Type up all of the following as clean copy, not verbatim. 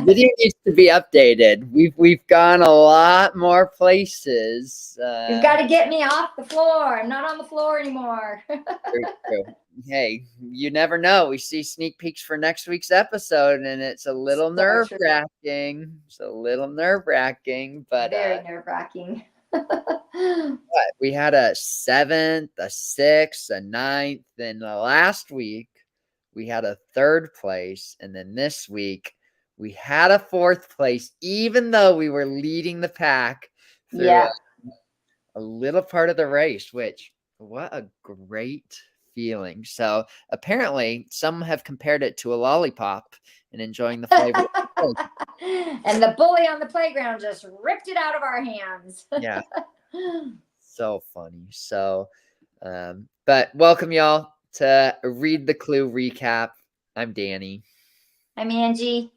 video needs to be updated. We've gone a lot more places. You've got to get me off the floor. I'm not on the floor anymore. Very true. Hey, you never know. We see sneak peeks for next week's episode, and it's a little nerve-wracking. It's a little nerve-wracking, but very nerve-wracking. we had a 7th, a 6th, a 9th. Then last week we had a 3rd place, and then this week we had a 4th place, even though we were leading the pack through a little part of the race. Which, what a great feeling. So apparently some have compared it to a lollipop and enjoying the flavor. And the bully on the playground just ripped it out of our hands. Yeah. So funny. So but welcome y'all to Read the Clue recap. I'm Danny. I'm Angie.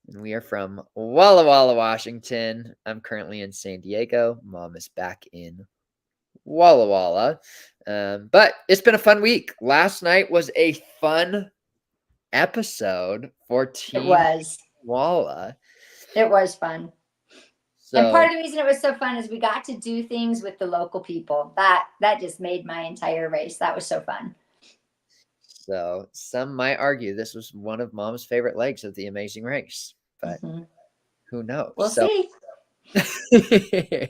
And we are from Walla Walla, Washington. I'm currently in San Diego. Mom is back in Walla Walla. But it's been a fun week. Last night was a fun episode for Team Walla. It was fun. So, and part of the reason it was so fun is we got to do things with the local people. That just made my entire race. That was so fun. So some might argue this was one of Mom's favorite legs of the Amazing Race, but who knows? We'll see.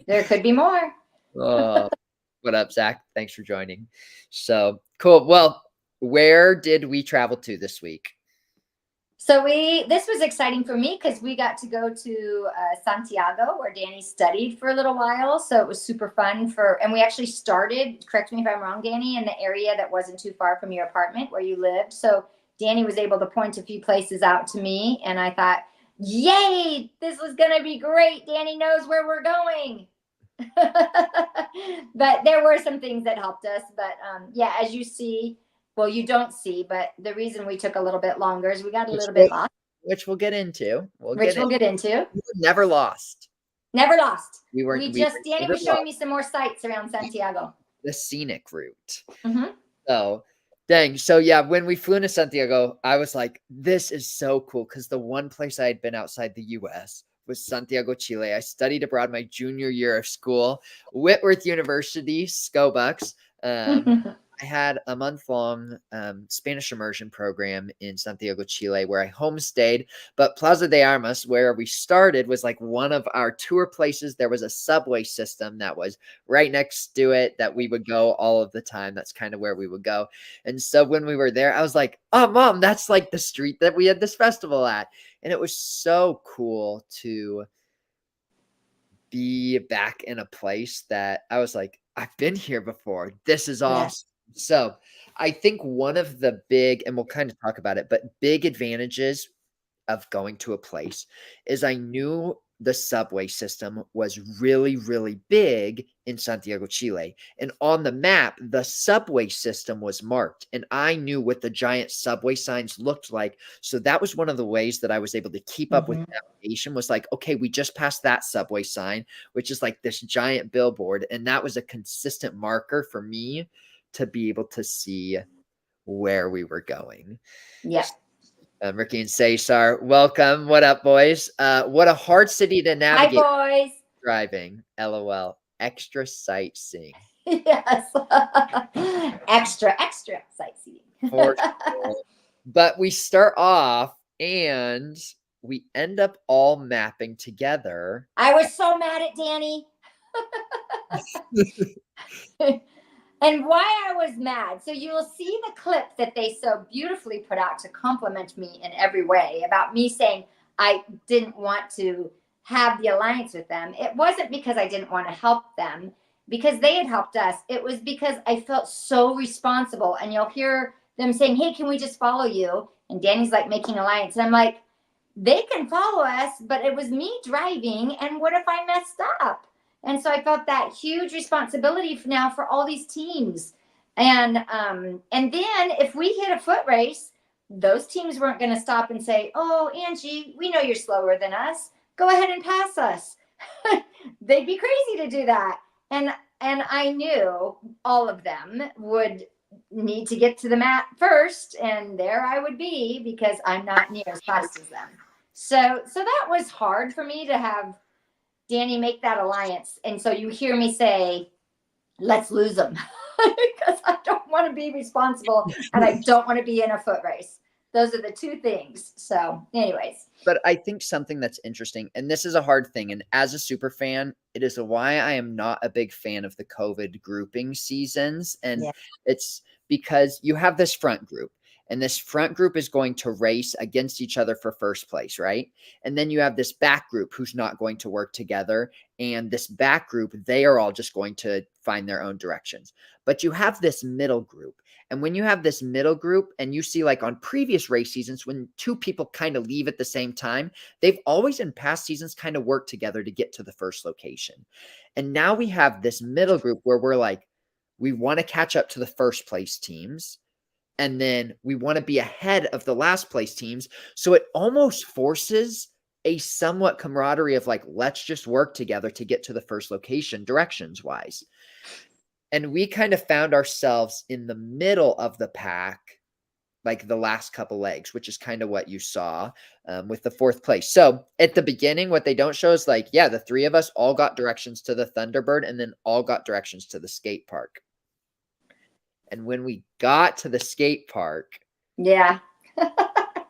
There could be more. Oh, what up, Zach? Thanks for joining. So cool. Well, where did we travel to this week? So this was exciting for me because we got to go to Santiago, where Danny studied for a little while. So it was super fun and we actually started, correct me if I'm wrong, Danny, in the area that wasn't too far from your apartment where you lived. So Danny was able to point a few places out to me, and I thought, yay, this was going to be great. Danny knows where we're going. But there were some things that helped us. But yeah, as you see, well, you don't see, but the reason we took a little bit longer is we got a little bit lost. Which we'll get into. We'll get into. We were never lost. Never lost. Danny was showing me some more sights around Santiago. The scenic route. So, dang. So, yeah, when we flew into Santiago, I was like, this is so cool, because the one place I had been outside the U.S. was Santiago, Chile. I studied abroad my junior year of school, Whitworth University, Scobucks. I had a month-long Spanish immersion program in Santiago, Chile, where I homestayed. But Plaza de Armas, where we started, was like one of our tour places. There was a subway system that was right next to it that we would go all of the time. That's kind of where we would go. And so when we were there, I was like, oh, Mom, that's like the street that we had this festival at. And it was so cool to be back in a place that I was like, I've been here before. This is awesome. So I think one of the big, and we'll kind of talk about it, but big advantages of going to a place is I knew the subway system was really, really big in Santiago, Chile. And on the map, the subway system was marked, and I knew what the giant subway signs looked like. So that was one of the ways that I was able to keep up with navigation, was like, okay, we just passed that subway sign, which is like this giant billboard. And that was a consistent marker for me to be able to see where we were going. Yeah. Ricky and Cesar, welcome. What up, boys? What a hard city to navigate. Hi, boys. Driving. LOL. Extra sightseeing. Yes. extra sightseeing. For sure. But we start off and we end up all mapping together. I was so mad at Danny. And why I was mad. So you will see the clip that they so beautifully put out to compliment me in every way about me saying I didn't want to have the alliance with them. It wasn't because I didn't want to help them, because they had helped us. It was because I felt so responsible. And you'll hear them saying, hey, can we just follow you? And Danny's like making alliance. And I'm like, they can follow us, but it was me driving. And what if I messed up? And so I felt that huge responsibility now for all these teams. And then if we hit a foot race, those teams weren't going to stop and say, oh, Angie, we know you're slower than us. Go ahead and pass us. They'd be crazy to do that. And I knew all of them would need to get to the mat first. And there I would be, because I'm not near as fast as them. So that was hard for me to have Danny make that alliance. And so you hear me say, let's lose them because I don't want to be responsible and I don't want to be in a foot race. Those are the two things. So anyways. But I think something that's interesting, and this is a hard thing, and as a super fan, it is why I am not a big fan of the COVID grouping seasons. And it's because you have this front group, and this front group is going to race against each other for first place, right? And then you have this back group who's not going to work together. And this back group, they are all just going to find their own directions. But you have this middle group. And when you have this middle group and you see like on previous race seasons, when two people kind of leave at the same time, they've always in past seasons kind of worked together to get to the first location. And now we have this middle group where we're like, we want to catch up to the first place teams. And then we want to be ahead of the last place teams. So it almost forces a somewhat camaraderie of like, let's just work together to get to the first location directions wise. And we kind of found ourselves in the middle of the pack, like the last couple legs, which is kind of what you saw with the fourth place. So at the beginning, what they don't show is like, yeah, the three of us all got directions to the Thunderbird and then all got directions to the skate park. And when we got to the skate park. Yeah.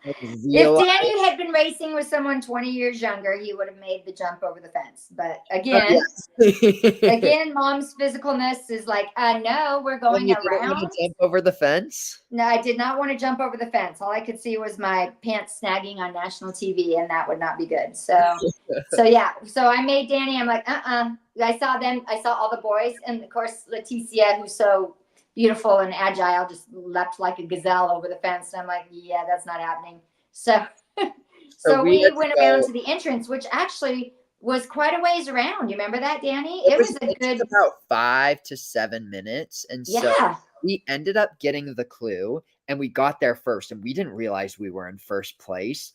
If Danny had been racing with someone 20 years younger, he would have made the jump over the fence. But again, again, mom's physicalness is like, no, we're going around. Didn't want to jump over the fence? No, I did not want to jump over the fence. All I could see was my pants snagging on national TV, and that would not be good. So yeah. So I made Danny, I'm like, I saw them. I saw all the boys. And of course, Leticia, who's so beautiful and agile, just leapt like a gazelle over the fence. And I'm like, yeah, that's not happening. So we went around to the entrance, which actually was quite a ways around. You remember that, Danny? It was a good about 5 to 7 minutes. And so we ended up getting the clue and we got there first and we didn't realize we were in first place.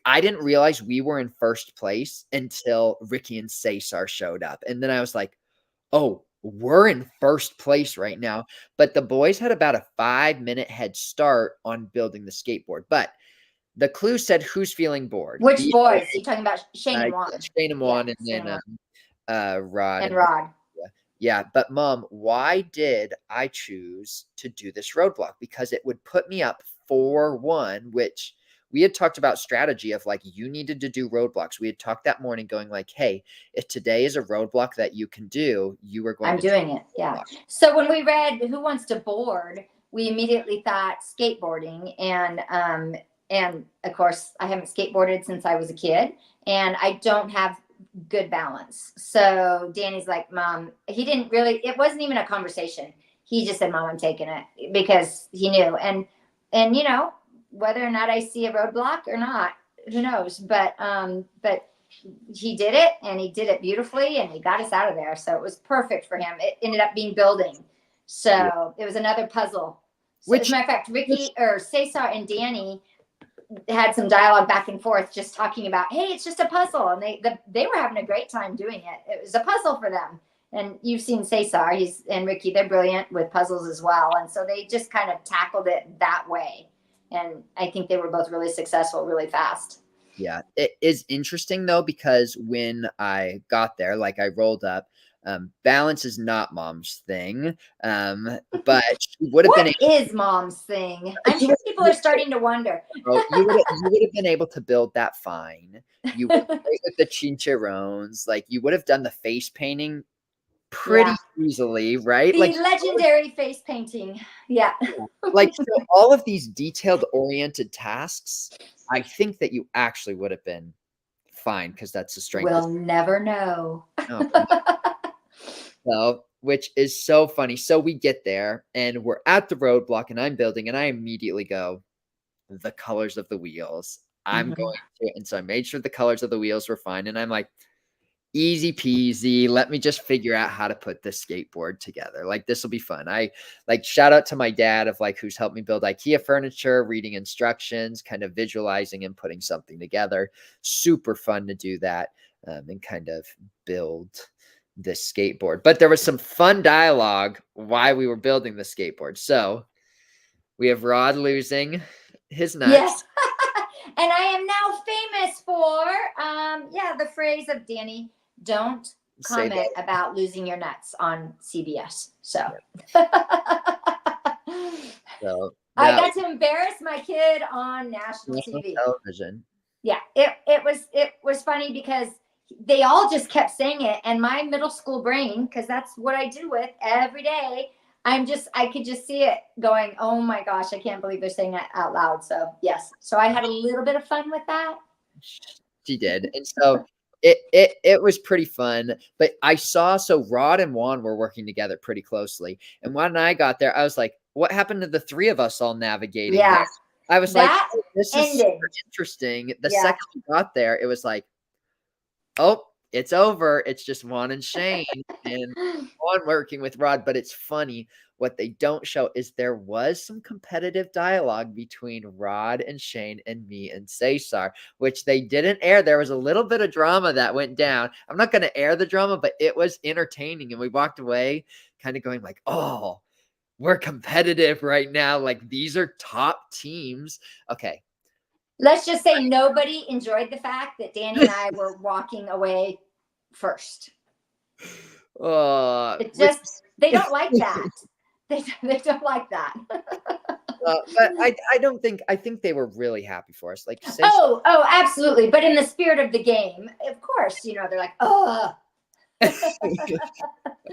I didn't realize we were in first place until Ricky and Cesar showed up. And then I was like, oh, we're in first place right now. But the boys had about a 5-minute head start on building the skateboard. But the clue said, who's feeling bored? Which boys? You're talking about Shane and Juan. Shane and Juan, and then Rod. And Rod. Yeah. But Mom, why did I choose to do this roadblock? Because it would put me up 4-1, which we had talked about strategy of like, you needed to do roadblocks. We had talked that morning going like, hey, if today is a roadblock that you can do, you are going I'm doing it. Yeah. So when we read Who Wants to Board, we immediately thought skateboarding. And of course, I haven't skateboarded since I was a kid and I don't have good balance. So Danny's like, Mom, it wasn't even a conversation. He just said, Mom, I'm taking it because he knew. And you know, whether or not I see a roadblock or not, who knows? But he did it and he did it beautifully and he got us out of there. So it was perfect for him. It ended up being building. So it was another puzzle. So as a matter of fact, Ricky or Cesar and Danny had some dialogue back and forth, just talking about, hey, it's just a puzzle. And they were having a great time doing it. It was a puzzle for them. And you've seen Cesar, and Ricky, they're brilliant with puzzles as well. And so they just kind of tackled it that way. And I think they were both really successful, really fast. Yeah, it is interesting though, because when I got there, like I rolled up, balance is not Mom's thing, but she would have been. What is Mom's thing? I'm sure people are starting to wonder. You would have been able to build that fine. You would have played with the chincharones, like you would have done the face painting pretty easily, right? The legendary face painting. Yeah. Like so all of these detailed oriented tasks, I think that you actually would have been fine because that's the strength. We'll never know. So, which is so funny. So we get there and we're at the roadblock and I'm building and I immediately go, the colors of the wheels. I'm going to, and so I made sure the colors of the wheels were fine. And I'm like, easy peasy. Let me just figure out how to put this skateboard together. Like, this will be fun. I like shout out to my dad of like, who's helped me build IKEA furniture, reading instructions, kind of visualizing and putting something together. Super fun to do that and kind of build this skateboard. But there was some fun dialogue why we were building the skateboard. So we have Rod losing his nuts. Yes. And I am I'm now famous for, the phrase of Danny, don't comment about losing your nuts on CBS. So, I got to embarrass my kid on national TV. Television. Yeah, it was funny because they all just kept saying it, and my middle school brain, because that's what I do with every day, I could just see it going, oh my gosh, I can't believe they're saying that out loud. So yes, so I had a little bit of fun with that. She did, and so it was pretty fun. But I saw, so Rod and Juan were working together pretty closely, and when I got there, I was like, what happened to the three of us all navigating? Yeah, this? I was like, oh, this is super interesting. The second we got there, it was like, oh, it's over. It's just Juan and Shane and Juan working with Rod. But it's funny, what they don't show is there was some competitive dialogue between Rod and Shane and me and Cesar, which they didn't air. There was a little bit of drama that went down. I'm not going to air the drama, but it was entertaining. And we walked away kind of going like, oh, we're competitive right now. Like, these are top teams. Okay. Let's just say nobody enjoyed the fact that Danny and I were walking away first. They don't like that. They don't like that. But I think they were really happy for us. Like, oh, absolutely. But in the spirit of the game, of course, they're like, oh.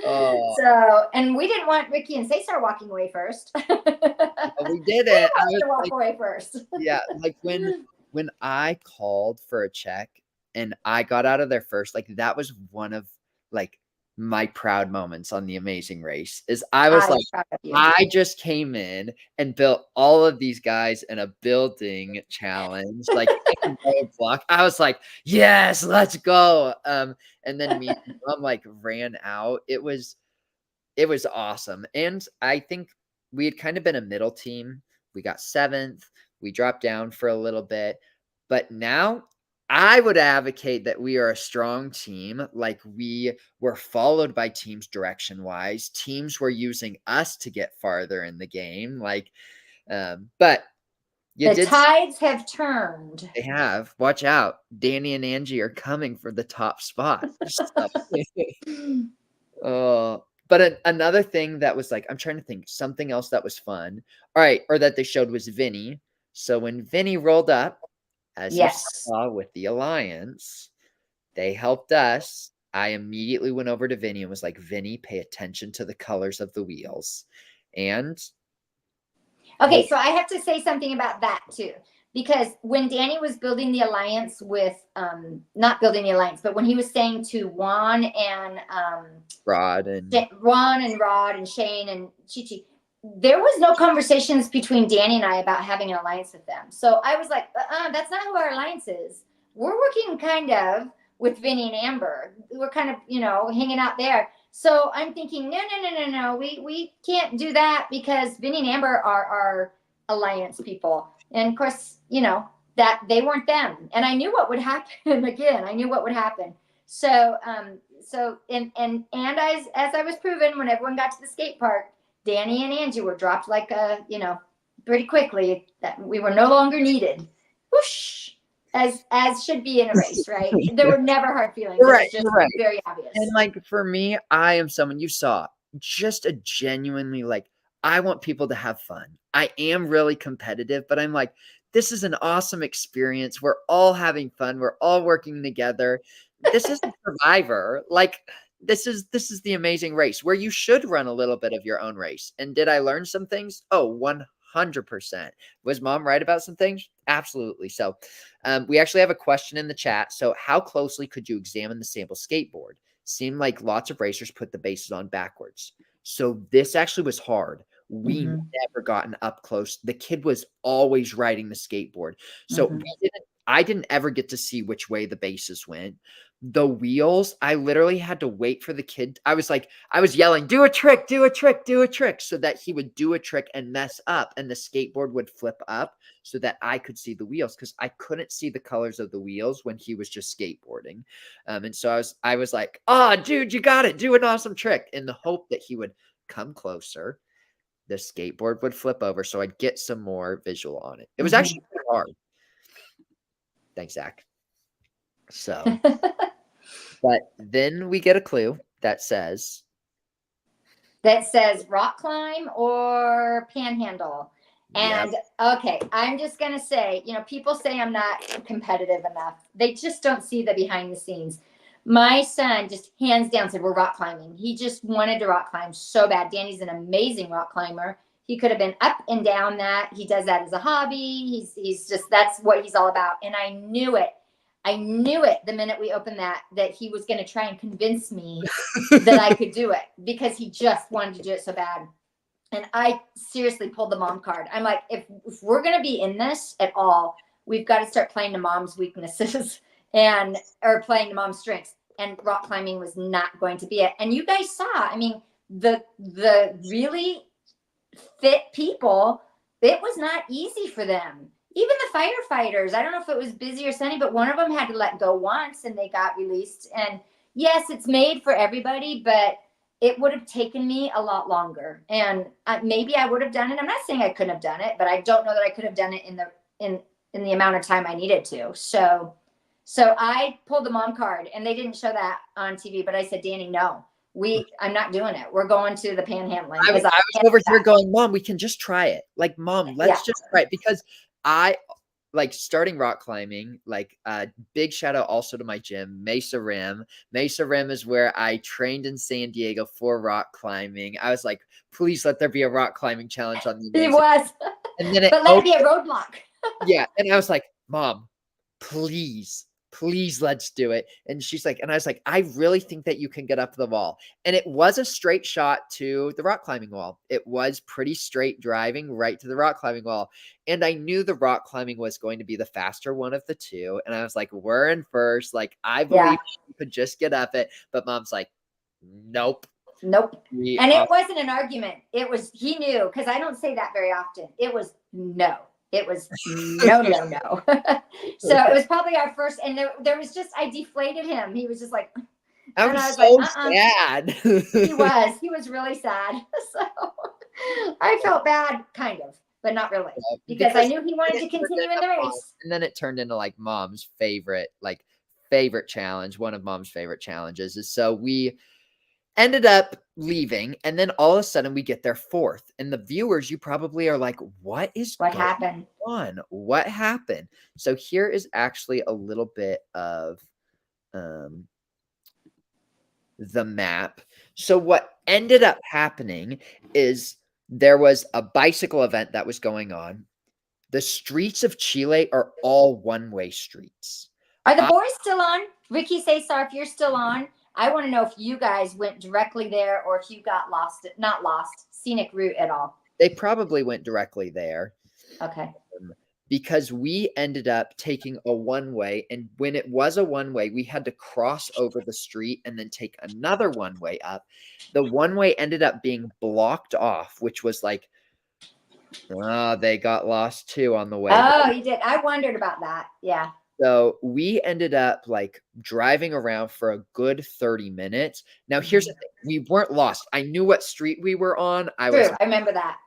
So, and we didn't want Ricky and Cesar walking away first. We didn't. I was to walk away first. Yeah, like when I called for a check and I got out of there first, like that was one of like my proud moments on The Amazing Race. Is I was like, I just came in and built all of these guys in a building challenge, like roadblock. I was like, yes, let's go. And then me and Mom like ran out. It was awesome. And I think we had kind of been a middle team. We got 7th. We dropped down for a little bit. But now I would advocate that we are a strong team. Like, we were followed by teams direction-wise. Teams were using us to get farther in the game. Like, but the tides have turned. They have. Watch out. Danny and Angie are coming for the top spot. But another thing that was like, I'm trying to think, something else that was fun. All right, or that they showed was Vinny. So when Vinny rolled up, as you saw with the Alliance, they helped us. I immediately went over to Vinny and was like, Vinny, pay attention to the colors of the wheels. And okay, so I have to say something about that too. Because when Danny was building the alliance with, not building the alliance, but when he was saying to Juan and Rod and Shane and Chi-Chi, there was no conversations between Danny and I about having an alliance with them. So I was like, that's not who our alliance is. We're working kind of with Vinny and Amber. We're kind of, hanging out there. So I'm thinking, no. We can't do that because Vinny and Amber are our alliance people. And of course, that they weren't them. And I knew what would happen. Again, I knew what would happen. So, and as I was proven, when everyone got to the skate park, Danny and Angie were dropped like pretty quickly, that we were no longer needed. Whoosh, as should be in a race, right? There were never hard feelings. Right, it was just very obvious. And like for me, I am someone, you saw, just a genuinely like, I want people to have fun. I am really competitive, but I'm like, this is an awesome experience. We're all having fun. We're all working together. This isn't Survivor. Like, this is The Amazing Race, where you should run a little bit of your own race. And did I learn some things? Oh, 100%. Was Mom right about some things? Absolutely. So we actually have a question in the chat. So how closely could you examine the sample skateboard? Seemed like lots of racers put the bases on backwards. So this actually was hard. We never gotten up close. The kid was always riding the skateboard. So I didn't ever get to see which way the bases went. The wheels, I literally had to wait for the kid. I was yelling, do a trick, do a trick, do a trick, so that he would do a trick and mess up and the skateboard would flip up so that I could see the wheels, because I couldn't see the colors of the wheels when he was just skateboarding. And so I was like, oh, dude, you got it. Do an awesome trick, in the hope that he would come closer. The skateboard would flip over so I'd get some more visual on it. It was actually pretty hard. Thanks, Zach. So, but then we get a clue that says rock climb or panhandle. And okay, I'm just going to say, people say I'm not competitive enough. They just don't see the behind the scenes. My son just hands down said, we're rock climbing. He just wanted to rock climb so bad. Danny's an amazing rock climber. He could have been up and down that. He does that as a hobby. He's just, that's what he's all about. And I knew it. The minute we opened that he was going to try and convince me that I could do it, because he just wanted to do it so bad. And I seriously pulled the mom card. I'm like, if we're going to be in this at all, we've got to start playing to mom's weaknesses or playing to mom's strengths. And rock climbing was not going to be it. And you guys saw, I mean, the really fit people, it was not easy for them. Even the firefighters, I don't know if it was busy or sunny, but one of them had to let go once and they got released. And yes, it's made for everybody, but it would have taken me a lot longer. And maybe I would have done it. I'm not saying I couldn't have done it, but I don't know that I could have done it in the amount of time I needed to. So I pulled the mom card, and they didn't show that on TV, but I said, Danny, no, I'm not doing it. We're going to the Panhandling. I was over here going, Mom, we can just try it. Like, Mom, let's just try it. Because I like starting rock climbing, like big shout out also to my gym, Mesa Rim. Mesa Rim is where I trained in San Diego for rock climbing. I was like, please let there be a rock climbing challenge on the Amazing. It was. And then but let it be a roadblock. Yeah. And I was like, Mom, please, let's do it. And she's like, and I was like, I really think that you can get up the wall. And it was a straight shot to the rock climbing wall. It was pretty straight driving right to the rock climbing wall. And I knew the rock climbing was going to be the faster one of the two. And I was like, we're in first. Like, I believe you could just get up it. But Mom's like, nope. And it wasn't an argument. It was, he knew, because I don't say that very often. It was no. It was no. So it was probably our first, and there was just, I deflated him. He was just like, I was so sad. He was really sad. So I felt bad, kind of, but not really, because I knew he wanted to continue in the race. And then it turned into like Mom's favorite challenge. One of Mom's favorite challenges is, so we ended up leaving, and then all of a sudden we get there fourth, and the viewers, you probably are like, what happened? What happened? So here is actually a little bit of the map. So what ended up happening is there was a bicycle event that was going on. The streets of Chile are all one-way streets. Are the boys still on? Ricky, Cesar, if you're still on, I want to know if you guys went directly there or if you got not lost, scenic route at all. They probably went directly there. Okay. Because we ended up taking a one-way, and when it was a one-way, we had to cross over the street and then take another one-way up. The one-way ended up being blocked off, which was like, they got lost too on the way. Oh, you did. I wondered about that. Yeah. So we ended up like driving around for a good 30 minutes. Now, here's the thing. We weren't lost. I knew what street we were on. I remember that.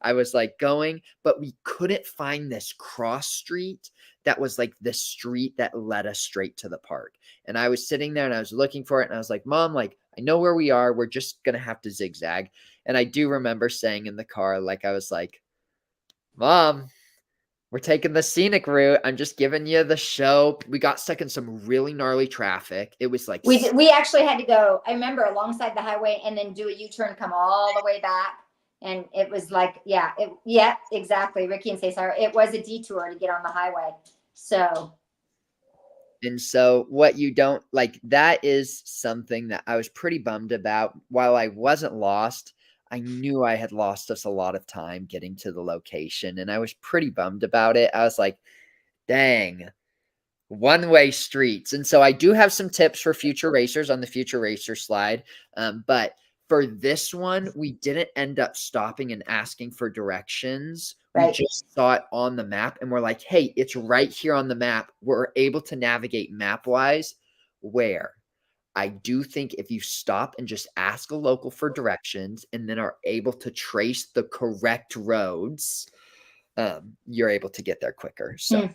I was like going, but we couldn't find this cross street that was like the street that led us straight to the park. And I was sitting there and I was looking for it. And I was like, Mom, like, I know where we are. We're just going to have to zigzag. And I do remember saying in the car, like, I was like, Mom, we're taking the scenic route. I'm just giving you the show. We got stuck in some really gnarly traffic. It was like we actually had to go, I remember, alongside the highway and then do a U-turn, come all the way back. And it was like, exactly. Ricky and Cesar, it was a detour to get on the highway. So. And so what you don't like, that is something that I was pretty bummed about. While I wasn't lost, I knew I had lost us a lot of time getting to the location, and I was pretty bummed about it. I was like, dang, one-way streets. And so I do have some tips for future racers on the future racer slide. But for this one, we didn't end up stopping and asking for directions. Right. We just saw it on the map and we're like, hey, it's right here on the map. We're able to navigate map-wise where. I do think if you stop and just ask a local for directions and then are able to trace the correct roads, you're able to get there quicker. So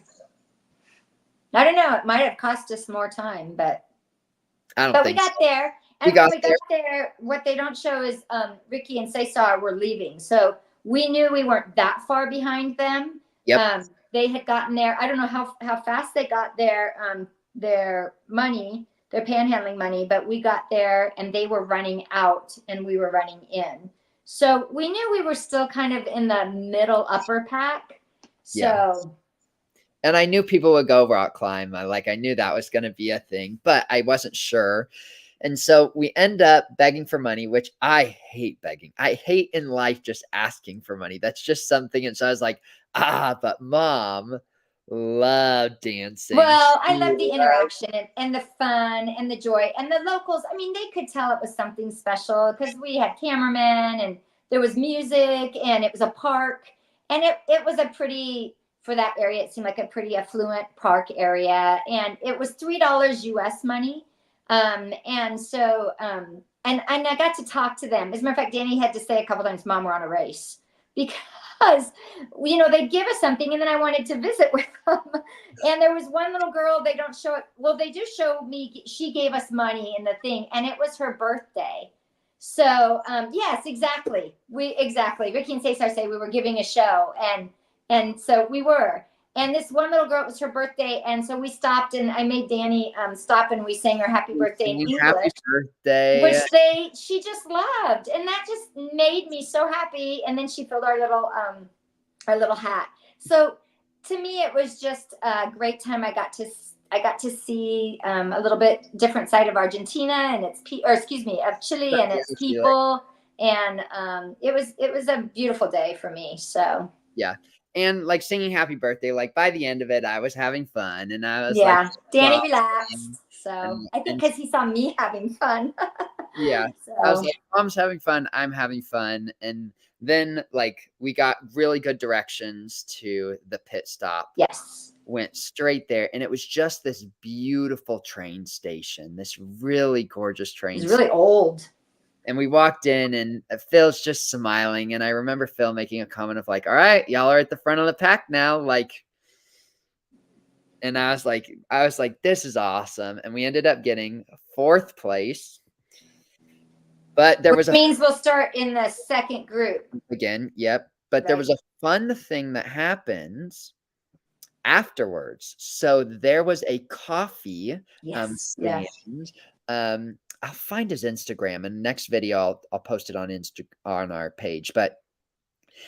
I don't know. It might have cost us more time, but we got there. And when we got there, what they don't show is Ricky and Cesar were leaving. So we knew we weren't that far behind them. Yep. They had gotten there. I don't know how fast they got their money, their panhandling money, but we got there and they were running out and we were running in. So we knew we were still kind of in the middle upper pack. So. Yeah. And I knew people would go rock climb. I knew that was going to be a thing, but I wasn't sure. And so we end up begging for money, which I hate begging. I hate in life just asking for money. That's just something. And so I was like, but Mom loved dancing. Well, I love the interaction and the fun and the joy. And the locals, I mean, they could tell it was something special because we had cameramen and there was music and it was a park. And it was a pretty, for that area, it seemed like a pretty affluent park area. And it was $3 US money. And so, and I got to talk to them. As a matter of fact, Danny had to say a couple times, Mom, we're on a race, because, they'd give us something and then I wanted to visit with them. And there was one little girl, they don't show it. Well, they do show me, she gave us money in the thing and it was her birthday. So, yes, exactly. Ricky and Cesar say we were giving a show and so we were. And this one little girl, it was her birthday. And so we stopped and I made Danny stop and we sang her happy birthday in English. Happy birthday. Which she just loved. And that just made me so happy. And then she filled our little hat. So to me, it was just a great time. I got to see a little bit different side of Argentina and of Chile and its people. And it was a beautiful day for me. So yeah. And singing happy birthday, by the end of it, I was having fun and I was Danny relaxed. So I think because he saw me having fun. Yeah. So. I was like, Mom's having fun. I'm having fun. And then we got really good directions to the pit stop. Yes. Went straight there. And it was just this beautiful train station, this really gorgeous train station. It's really old. And we walked in and Phil's just smiling. And I remember Phil making a comment of all right, y'all are at the front of the pack now. And I was like, this is awesome. And we ended up getting 4th place. But there Which means we'll start in the second group. Again, yep. But there was a fun thing that happens afterwards. So there was a coffee stand. I'll find his Instagram and next video I'll post it on our page. But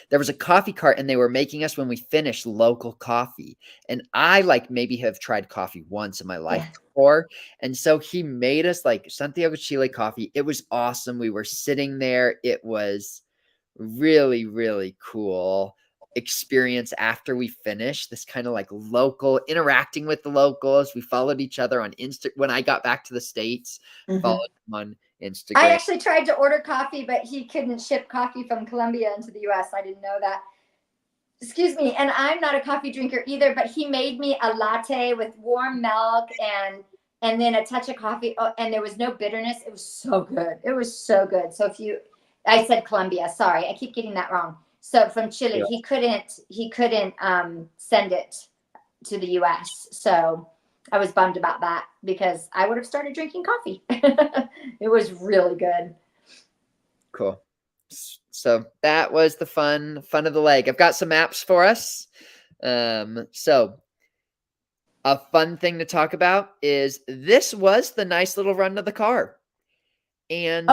there was a coffee cart and they were making us when we finished local coffee. And I maybe have tried coffee once in my life before. And so he made us Santiago, Chile coffee. It was awesome. We were sitting there. It was really, really cool experience after we finished this kind of local interacting with the locals. We followed each other on when I got back to the States, followed him on Instagram. I actually tried to order coffee, but he couldn't ship coffee from Colombia into the US. I didn't know that. Excuse me. And I'm not a coffee drinker either, but he made me a latte with warm milk and then a touch of coffee. Oh, and there was no bitterness. It was so good. It was so good. So I said Colombia, sorry, I keep getting that wrong. So from Chile, he couldn't send it to the US. So I was bummed about that because I would have started drinking coffee. It was really good. Cool. So that was the fun of the leg. I've got some maps for us. So a fun thing to talk about is this was the nice little run of the car. And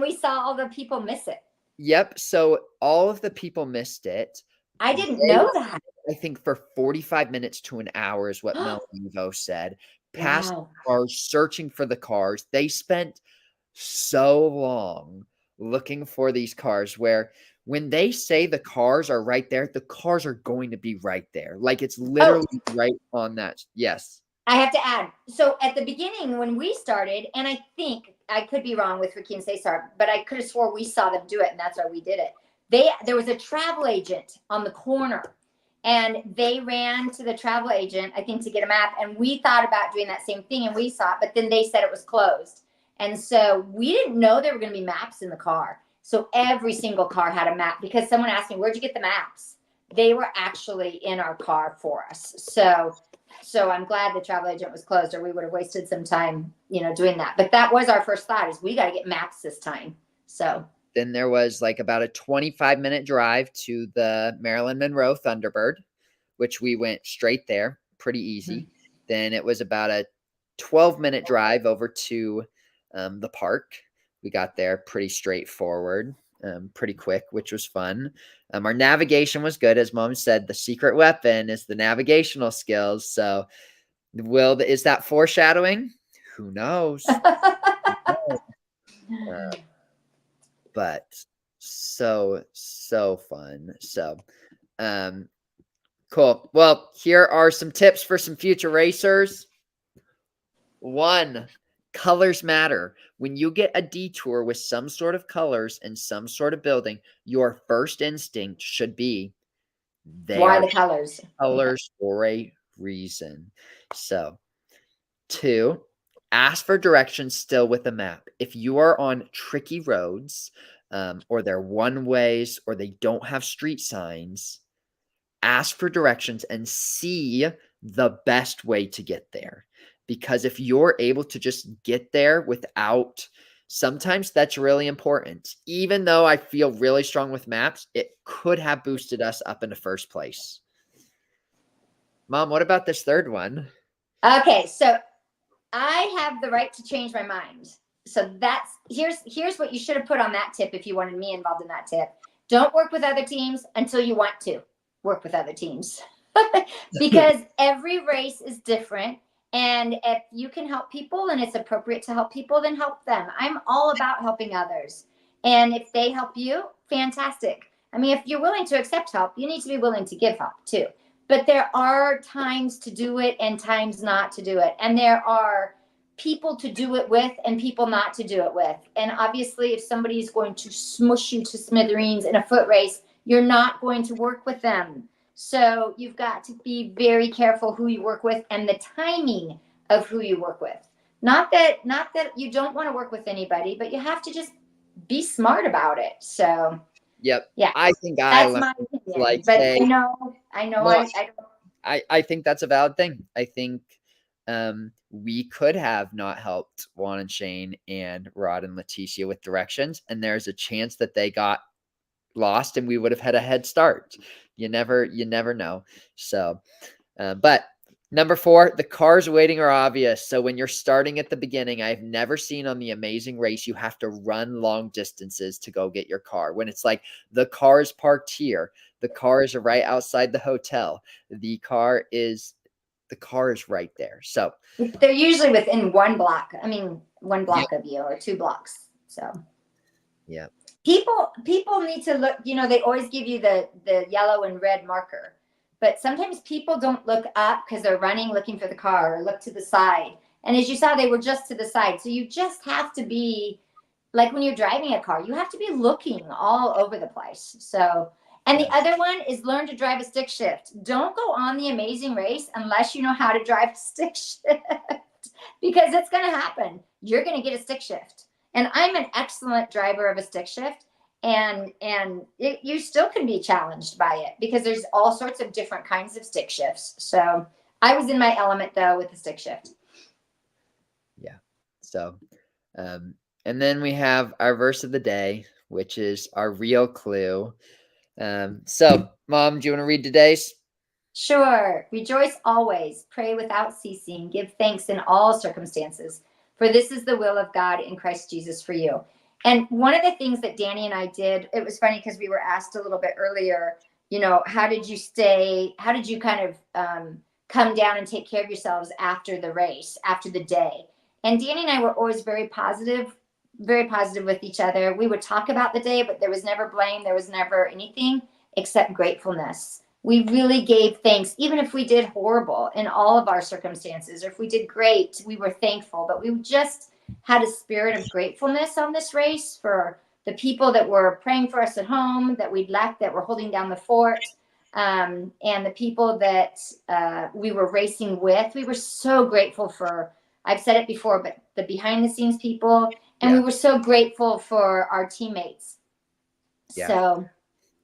we saw all the people miss it. Yep. So all of the people missed it. I didn't know that. I think for 45 minutes to an hour is what Mel Evo said. Past cars, searching for the cars. They spent so long looking for these cars where when they say the cars are right there, the cars are going to be right there. It's literally right on that. Yes. I have to add. So at the beginning when we started, and I think I could be wrong with Ricky and Cesar, but I could have swore we saw them do it and that's why we did it. There was a travel agent on the corner and they ran to the travel agent, I think, to get a map. And we thought about doing that same thing and we saw it, but then they said it was closed. And so we didn't know there were going to be maps in the car. So every single car had a map because someone asked me, where'd you get the maps? They were actually in our car for us. So So I'm glad the travel agent was closed, or we would have wasted some time, doing that. But that was our first thought, is we got to get maps this time. So then there was like about a 25-minute drive to the Marilyn Monroe Thunderbird, which we went straight there, pretty easy. Then it was about a 12-minute drive over to the park. We got there pretty straightforward, pretty quick, which was fun. Our navigation was good. As Mom said, the secret weapon is the navigational skills. So is that foreshadowing? Who knows? But so fun. So cool. Well, here are some tips for some future racers. 1, colors matter. When you get a detour with some sort of colors and some sort of building, your first instinct should be why the colors for a reason. So 2, ask for directions still with a map. If you are on tricky roads, or they're one ways, or they don't have street signs, ask for directions and see the best way to get there. Because if you're able to just get there without, sometimes that's really important. Even though I feel really strong with maps, it could have boosted us up in the first place. Mom, what about this third one? Okay, so I have the right to change my mind. So here's what you should have put on that tip if you wanted me involved in that tip. Don't work with other teams until you want to work with other teams. Because every race is different. And if you can help people and it's appropriate to help people, then help them. I'm all about helping others. And if they help you, fantastic. I mean, if you're willing to accept help, you need to be willing to give help too. But there are times to do it and times not to do it. And there are people to do it with and people not to do it with. And obviously, if somebody is going to smush you to smithereens in a foot race, you're not going to work with them. So you've got to be very careful who you work with and the timing of who you work with. Not that you don't want to work with anybody, but you have to just be smart about it. So yep. Yeah. I think that's my opinion. Like, but I know. I think that's a valid thing. I think we could have not helped Juan and Shane and Rod and Leticia with directions, and there's a chance that they got lost and we would have had a head start. You never know. So, but number 4, the cars waiting are obvious. So when you're starting at the beginning, I've never seen on The Amazing Race, you have to run long distances to go get your car. When it's like the car is parked here, the cars are right outside the hotel. The car is right there. So they're usually within 1 block. I mean, 1 block of you or 2 blocks. So yeah. People need to look, they always give you the yellow and red marker, but sometimes people don't look up because they're running, looking for the car, or look to the side. And as you saw, they were just to the side. So you just have to be, like when you're driving a car, you have to be looking all over the place. So, and the other one is learn to drive a stick shift. Don't go on The Amazing Race unless you know how to drive a stick shift, because it's going to happen. You're going to get a stick shift. And I'm an excellent driver of a stick shift, and you still can be challenged by it because there's all sorts of different kinds of stick shifts. So I was in my element though with the stick shift. Yeah. So, and then we have our verse of the day, which is our real clue. So Mom, do you want to read today's? Sure. Rejoice always, pray without ceasing, give thanks in all circumstances. For this is the will of God in Christ Jesus for you. And one of the things that Danny and I did, it was funny because we were asked a little bit earlier, how did you kind of come down and take care of yourselves after the race, after the day? And Danny and I were always very positive with each other. We would talk about the day, but there was never blame. There was never anything except gratefulness. We really gave thanks, even if we did horrible in all of our circumstances, or if we did great, we were thankful. But we just had a spirit of gratefulness on this race for the people that were praying for us at home, that we'd left, that were holding down the fort, and the people that we were racing with. We were so grateful for, I've said it before, but the behind the scenes people, and we were so grateful for our teammates. Yeah. So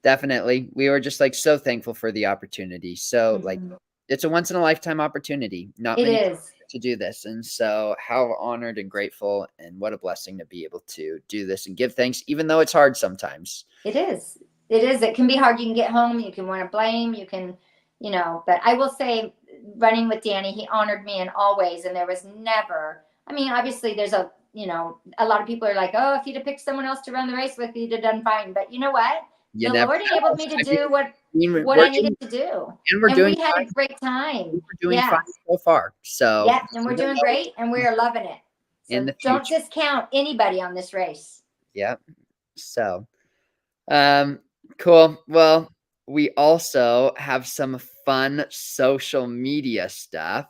definitely. We were just like so thankful for the opportunity. So like it's a once in a lifetime opportunity. Not It many is. to do this. And so how honored and grateful and what a blessing to be able to do this and give thanks, even though it's hard sometimes. It is. It is. It can be hard. You can get home. You can want to blame. You can, but I will say running with Danny, he honored me in all ways. And there was never, I mean, obviously there's a lot of people are like, oh, if you'd have picked someone else to run the race with, you'd have done fine. But you know what? The Lord enabled me to do what I needed to do. And we had a great time. We're doing fine so far. So yeah, and we're doing great and we're loving it. So don't discount anybody on this race. Yeah. So cool. Well, we also have some fun social media stuff.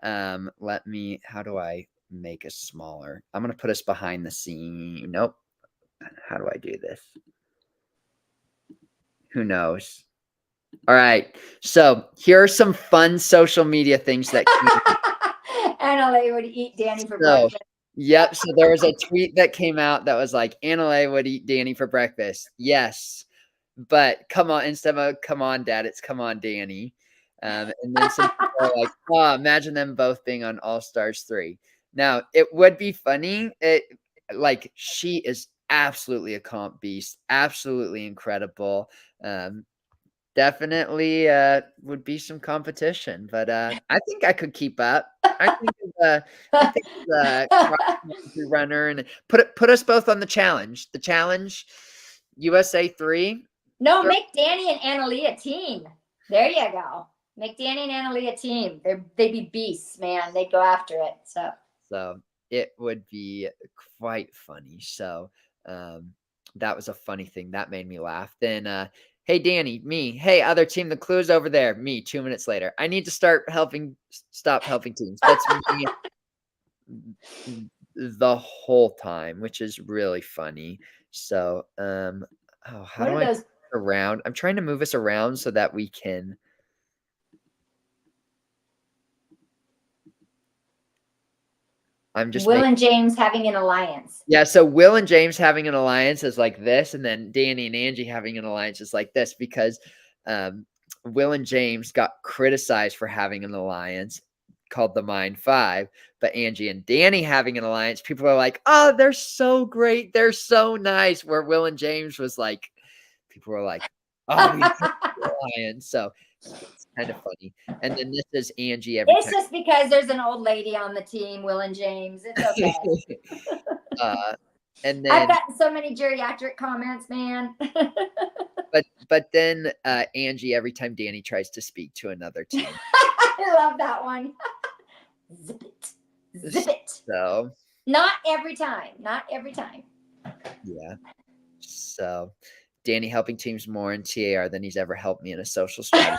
How do I make us smaller? I'm going to put us behind the scene. Nope. How do I do this? Who knows? All right. So here are some fun social media things that Annalee would eat Danny for breakfast. Yep. So there was a tweet that came out that was like, Annalee would eat Danny for breakfast. Yes. But come on, instead of come on, Dad, it's come on, Danny. And then some people are like, oh, imagine them both being on All Stars 3. Now, it would be funny. She is absolutely a comp beast, absolutely incredible. Definitely would be some competition, but I think I could keep up. I think runner and put us both on the challenge. The challenge, USA 3. No, make Danny and Annalee a team. There you go. Make Danny and Annalee a team. They'd be beasts, man. They'd go after it. So it would be quite funny. So that was a funny thing. That made me laugh. Then hey, Danny, me. Hey, other team, the clue's over there. Me, 2 minutes later. I need to stop helping teams. That's me the whole time, which is really funny. So, how do I around? I'm trying to move us around so that we can. I'm just Will and James having an alliance. Yeah, so Will and James having an alliance is like this, and then Danny and Angie having an alliance is like this because Will and James got criticized for having an alliance called the Mind Five, but Angie and Danny having an alliance, people are like, oh, they're so great, they're so nice. Where Will and James was like, people were like, oh, alliance. So it's kind of funny. And then this is Angie. It's just because there's an old lady on the team, Will and James. It's okay. And then I've gotten so many geriatric comments, man. but then Angie, every time Danny tries to speak to another team. I love that one. Zip it. So not every time. Yeah. So Danny helping teams more in TAR than he's ever helped me in a social strategy.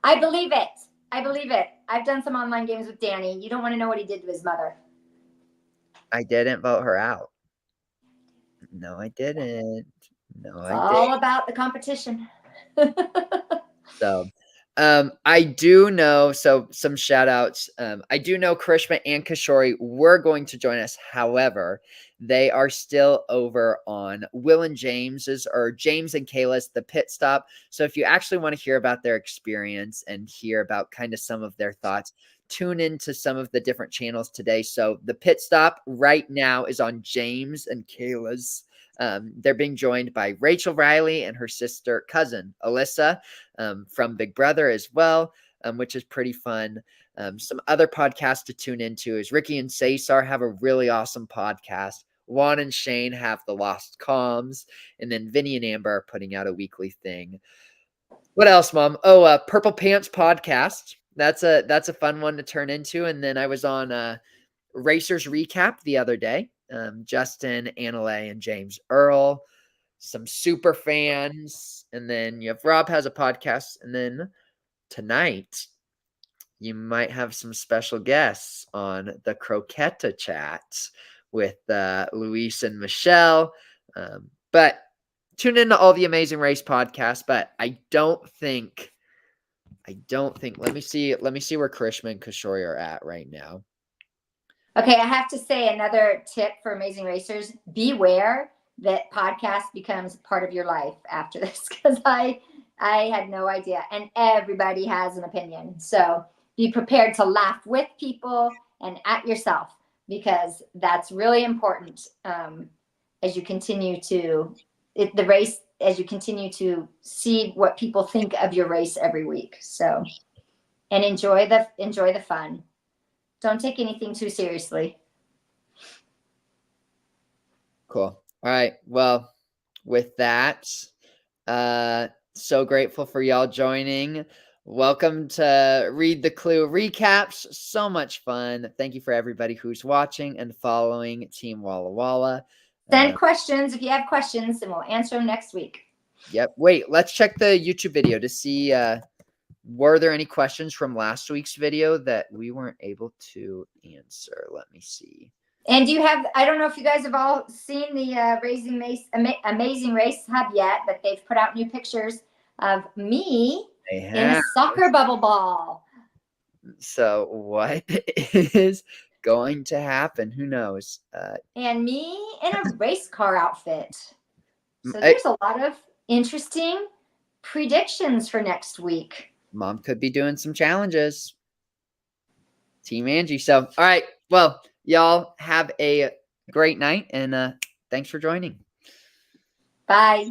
I believe it. I've done some online games with Danny. You don't want to know what he did to his mother. I didn't vote her out. No, I didn't. All about the competition. So I do know, so some shout outs. I do know Karishma and Kishori were going to join us. However, they are still over on Will and James's, or James and Kayla's The Pit Stop. So if you actually want to hear about their experience and hear about kind of some of their thoughts, tune into some of the different channels today. So The Pit Stop right now is on James and Kayla's. They're being joined by Rachel Riley and her cousin Alyssa from Big Brother as well, which is pretty fun. Some other podcasts to tune into is Ricky and Cesar have a really awesome podcast. Juan and Shane have The Lost Comms, and then Vinny and Amber are putting out a weekly thing. What else, Mom? Oh, Purple Pants podcast. That's a fun one to turn into. And then I was on Racers Recap the other day. Justin, Annalee, and James Earl, some super fans, and then you have Rob has a podcast, and then tonight you might have some special guests on the Croqueta Chat with Luis and Michelle. But tune into all the Amazing Race podcasts. But I don't think. Let me see where Karishma and Kishori are at right now. Okay, I have to say another tip for Amazing Racers: beware that podcast becomes part of your life after this, because I I had no idea. And everybody has an opinion. So be prepared to laugh with people and at yourself, because that's really important as you continue to the race, as you continue to see what people think of your race every week. So, and enjoy the fun. Don't take anything too seriously. Cool. All right. Well, with that, so grateful for y'all joining. Welcome to Read the Clue recaps. So much fun. Thank you for everybody who's watching and following Team Walla Walla. Send questions if you have questions, and we'll answer them next week. Yep. Wait, let's check the YouTube video to see were there any questions from last week's video that we weren't able to answer. Let me see. And you have, I don't know if you guys have all seen the Amazing Race Hub yet, but they've put out new pictures of me in a soccer bubble ball. So what is going to happen? Who knows? And me in a race car outfit. So there's a lot of interesting predictions for next week. Mom could be doing some challenges. Team Angie. So, all right. Well, y'all have a great night, and thanks for joining. Bye.